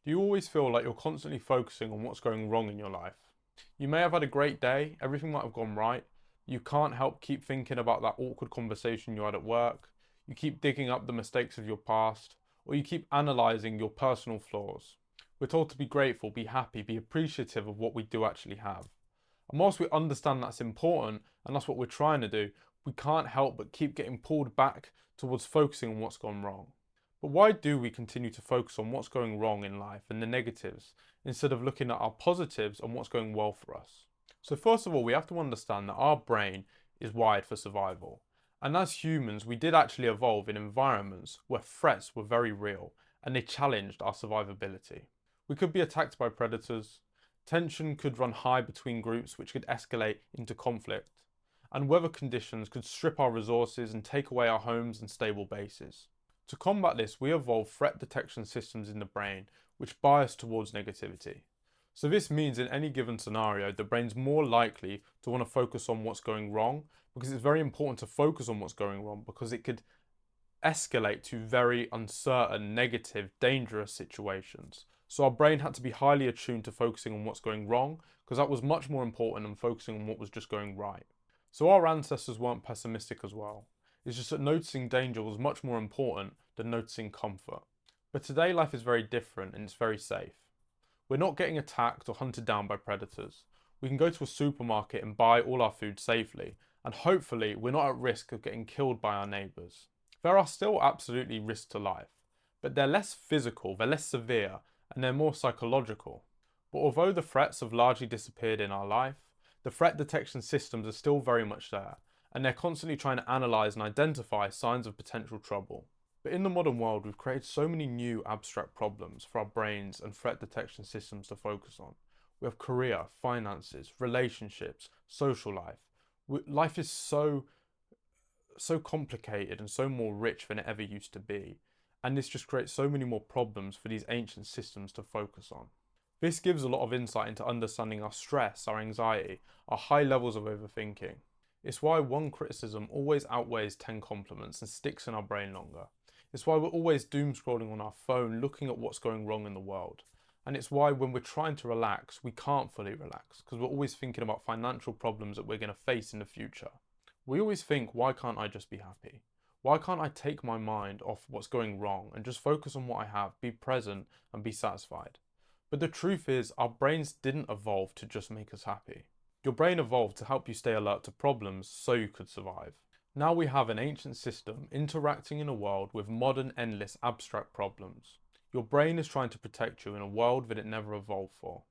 Do you always feel like you're constantly focusing on what's going wrong in your life? You may have had a great day, everything might have gone right. You can't help keep thinking about that awkward conversation you had at work. You keep digging up the mistakes of your past, or you keep analysing your personal flaws. We're told to be grateful, be happy, be appreciative of what we do actually have. And whilst we understand that's important, and that's what we're trying to do, we can't help but keep getting pulled back towards focusing on what's gone wrong. But why do we continue to focus on what's going wrong in life and the negatives instead of looking at our positives and what's going well for us? So, first of all, we have to understand that our brain is wired for survival. And as humans, we did actually evolve in environments where threats were very real and they challenged our survivability. We could be attacked by predators, tension could run high between groups, which could escalate into conflict, and weather conditions could strip our resources and take away our homes and stable bases. To combat this, we evolved threat detection systems in the brain which bias towards negativity. So this means in any given scenario, the brain's more likely to want to focus on what's going wrong because it's very important to focus on what's going wrong because it could escalate to very uncertain, negative, dangerous situations. So our brain had to be highly attuned to focusing on what's going wrong because that was much more important than focusing on what was just going right. So our ancestors weren't pessimistic as well. It's just that noticing danger was much more important than noticing comfort. But today life is very different and it's very safe. We're not getting attacked or hunted down by predators. We can go to a supermarket and buy all our food safely, and hopefully we're not at risk of getting killed by our neighbours. There are still absolutely risks to life, but they're less physical, they're less severe, and they're more psychological. But although the threats have largely disappeared in our life, the threat detection systems are still very much there, and they're constantly trying to analyse and identify signs of potential trouble. But in the modern world, we've created so many new abstract problems for our brains and threat detection systems to focus on. We have career, finances, relationships, social life. Life is so complicated and so more rich than it ever used to be. And this just creates so many more problems for these ancient systems to focus on. This gives a lot of insight into understanding our stress, our anxiety, our high levels of overthinking. It's why one criticism always outweighs 10 compliments and sticks in our brain longer. It's why we're always doom scrolling on our phone, looking at what's going wrong in the world. And it's why when we're trying to relax, we can't fully relax because we're always thinking about financial problems that we're going to face in the future. We always think, why can't I just be happy? Why can't I take my mind off what's going wrong and just focus on what I have, be present and be satisfied? But the truth is, our brains didn't evolve to just make us happy. Your brain evolved to help you stay alert to problems so you could survive. Now we have an ancient system interacting in a world with modern endless abstract problems. Your brain is trying to protect you in a world that it never evolved for.